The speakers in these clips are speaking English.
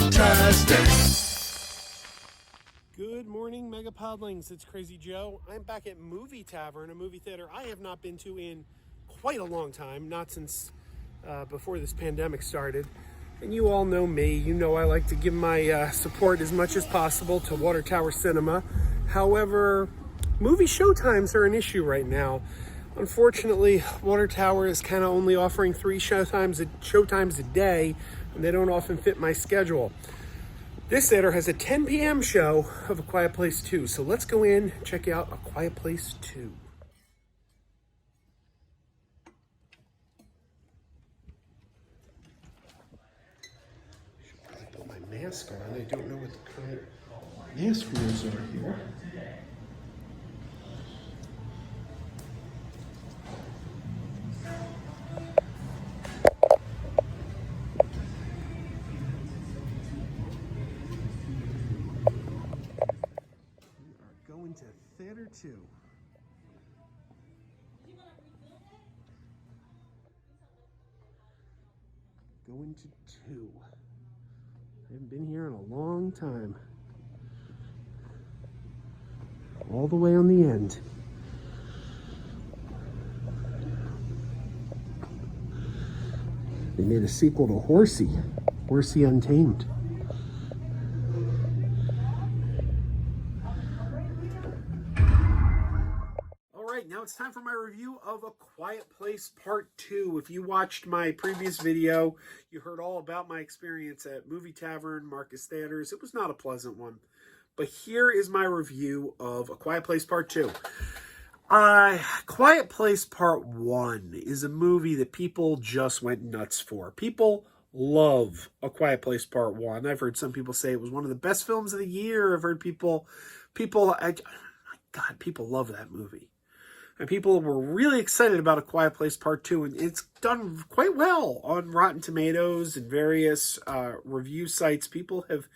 MegaPodTastic. Good morning, MegaPodlings. It's Crazy Joe. I'm back at Movie Tavern, a movie theater I have not been to in quite a long time, not since before this pandemic started. And you all know me. You know I like to give my support as much as possible to Water Tower Cinema. However, movie showtimes are an issue right now. Unfortunately, Water Tower is kind of only offering 3 showtimes a day, and they don't often fit my schedule. This theater has a 10 p.m. show of A Quiet Place 2, so let's go in and check out A Quiet Place 2. I should probably put my mask on. I don't know what the current mask rules are here. Going to Theater 2. Going to 2. I haven't been here in a long time. All the way on the end. They made a sequel to Horsey Untamed. Now it's time for my review of A Quiet Place Part 2. If you watched my previous video, you heard all about my experience at Movie Tavern, Marcus Theaters. It was not a pleasant one. But here is my review of A Quiet Place Part 2. Quiet Place Part 1 is a movie that people just went nuts for. People love A Quiet Place Part 1. I've heard some people say it was one of the best films of the year. I've heard people love that movie. And people were really excited about A Quiet Place Part 2, and it's done quite well on Rotten Tomatoes and various review sites. People have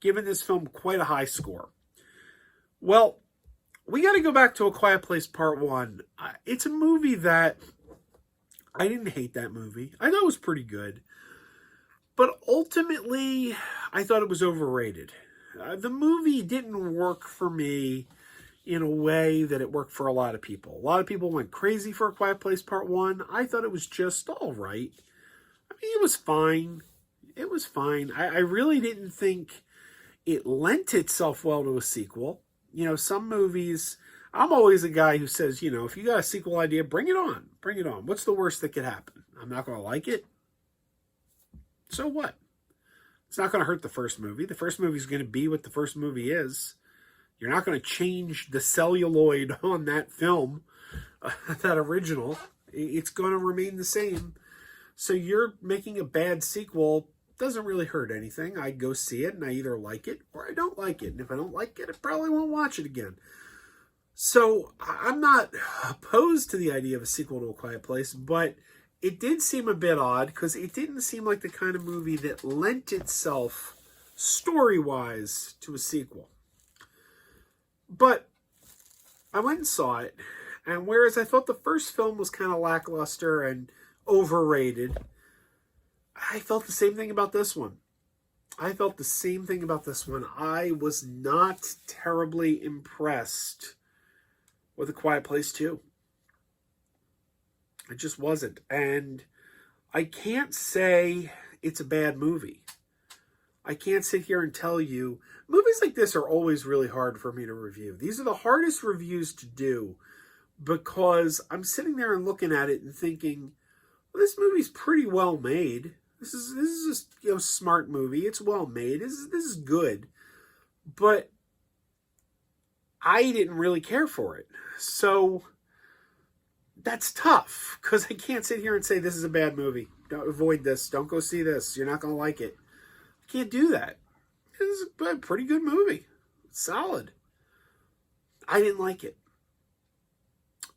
given this film quite a high score. Well, we got to go back to A Quiet Place Part 1. It's a movie that I didn't hate that movie. I thought it was pretty good. But ultimately, I thought it was overrated. The movie didn't work for me in a way that it worked for a lot of people. A lot of people went crazy for A Quiet Place Part 1. I thought it was just all right. I mean, it was fine. It was fine. I really didn't think it lent itself well to a sequel. You know, some movies, I'm always a guy who says, you know, if you got a sequel idea, bring it on. Bring it on. What's the worst that could happen? I'm not going to like it. So what? It's not going to hurt the first movie. The first movie is going to be what the first movie is. You're not going to change the celluloid on that film, that original. It's going to remain the same. So you're making a bad sequel doesn't really hurt anything. I'd go see it, and I either like it or I don't like it. And if I don't like it, I probably won't watch it again. So I'm not opposed to the idea of a sequel to A Quiet Place, but it did seem a bit odd because it didn't seem like the kind of movie that lent itself story-wise to a sequel. But I went and saw it, and whereas I thought the first film was kind of lackluster and overrated, I felt the same thing about this one. I was not terribly impressed with A Quiet Place 2. I just wasn't. And I can't say it's a bad movie. I can't sit here and tell you, movies like this are always really hard for me to review. These are the hardest reviews to do because I'm sitting there and looking at it and thinking, well, this movie's pretty well made. This is a smart movie. It's well made. This is good. But I didn't really care for it. So that's tough because I can't sit here and say this is a bad movie. Don't avoid this. Don't go see this. You're not going to like it. Can't do that. This is a pretty good movie. It's solid. I didn't like it.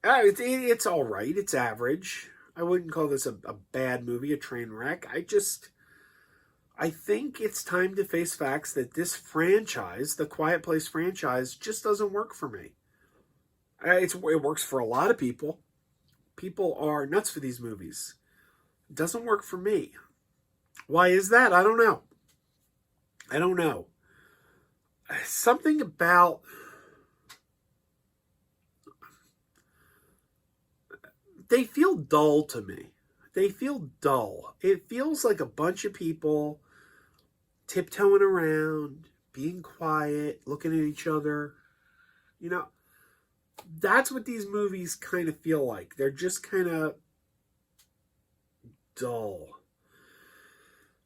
It's all right. It's average. I wouldn't call this a bad movie, a train wreck. I think it's time to face facts that this franchise, the Quiet Place franchise, just doesn't work for me. It works for a lot of people. People are nuts for these movies. It doesn't work for me. Why is that? I don't know. I don't know. Something about... They feel dull to me. They feel dull. It feels like a bunch of people tiptoeing around, being quiet, looking at each other. You know, that's what these movies kind of feel like. They're just kind of dull.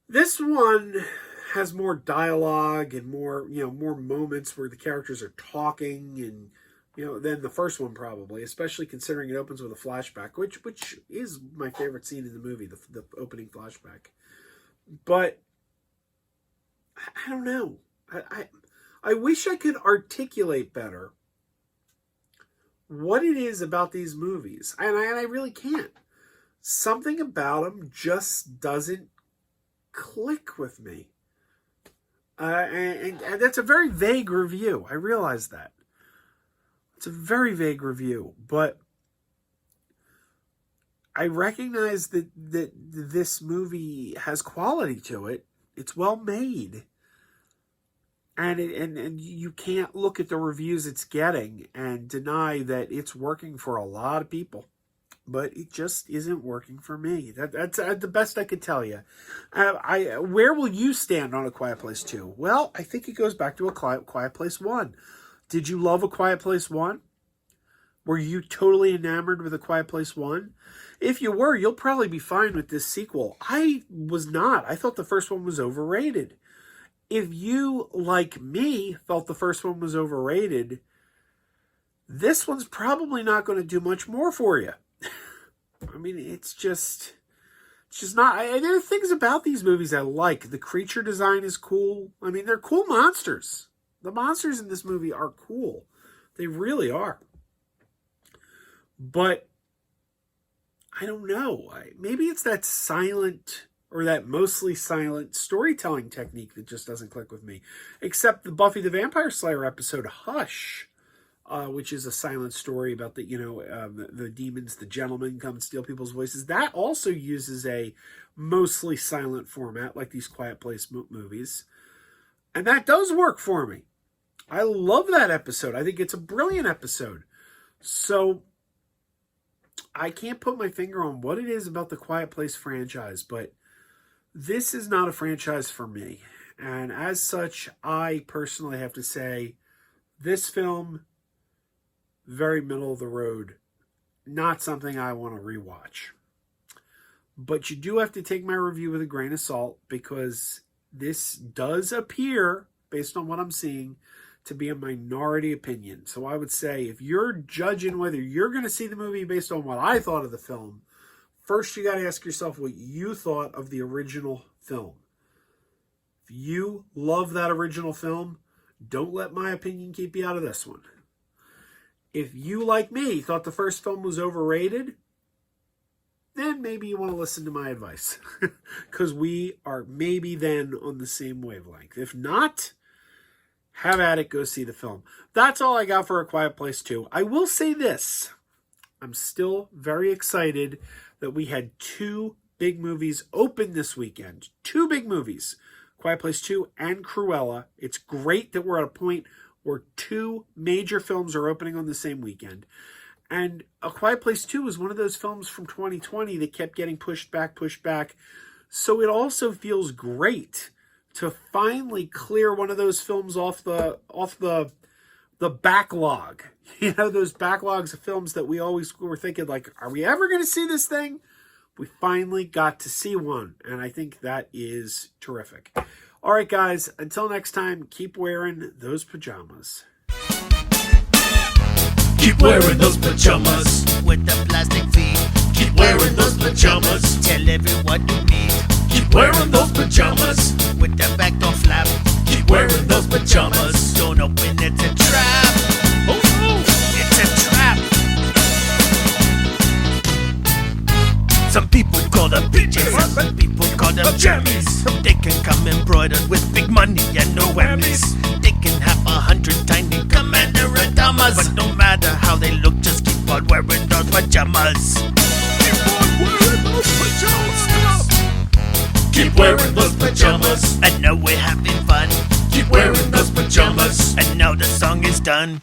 This one has more dialogue and more, more moments where the characters are talking and, than the first one probably, especially considering it opens with a flashback, which is my favorite scene in the movie, the opening flashback. But I don't know. I wish I could articulate better what it is about these movies, and I really can't. Something about them just doesn't click with me. And that's a very vague review. I realize that. It's a very vague review, but I recognize that this movie has quality to it. It's well made. And you can't look at the reviews it's getting and deny that it's working for a lot of people. But it just isn't working for me. That's the best I could tell you. Where will you stand on A Quiet Place 2? Well, I think it goes back to A Quiet Place 1. Did you love A Quiet Place 1? Were you totally enamored with A Quiet Place 1? If you were, you'll probably be fine with this sequel. I was not. I thought the first one was overrated. If you, like me, felt the first one was overrated, this one's probably not going to do much more for you. I mean, it's just not. There are things about these movies I like. The creature design is cool. I mean, they're cool monsters. The monsters in this movie are cool. They really are. But I don't know. Maybe it's that silent or that mostly silent storytelling technique that just doesn't click with me. Except the Buffy the Vampire Slayer episode Hush, which is a silent story about the demons, the gentlemen come and steal people's voices. That also uses a mostly silent format like these Quiet Place movies. And that does work for me. I love that episode. I think it's a brilliant episode. So I can't put my finger on what it is about the Quiet Place franchise, but this is not a franchise for me. And as such, I personally have to say this film, very middle of the road, not something I want to rewatch. But you do have to take my review with a grain of salt, because this does appear, based on what I'm seeing, to be a minority opinion. So I would say, if you're judging whether you're going to see the movie based on what I thought of the film, first you got to ask yourself what you thought of the original film. If you love that original film, don't let my opinion keep you out of this one. If you, like me, thought the first film was overrated, then maybe you want to listen to my advice. Because we are maybe then on the same wavelength. If not, have at it, go see the film. That's all I got for A Quiet Place 2. I will say this. I'm still very excited that we had 2 big movies open this weekend. 2 big movies. Quiet Place 2 and Cruella. It's great that we're at a point where 2 major films are opening on the same weekend. And A Quiet Place 2 is one of those films from 2020 that kept getting pushed back. So it also feels great to finally clear one of those films off the backlog. You know, those backlogs of films that we always were thinking, like, are we ever going to see this thing? We finally got to see one, and I think that is terrific. All right, guys, until next time, keep wearing those pajamas. Keep wearing those pajamas with the plastic feet. Keep wearing those pajamas. Tell everyone you meet. Keep wearing those pajamas with the back door flap. Keep wearing those pajamas. Don't open, it's a trap. Oh no, it's a trap. Some people call them PJs, some people call them jammies. They can come embroidered with big money and no whammies. They can have 100 tiny commander pajamas, but no matter how they look, just keep on wearing those pajamas. Keep on wearing those pajamas. Keep wearing those pajamas. I know we're having fun. Keep wearing those pajamas. And now the song is done.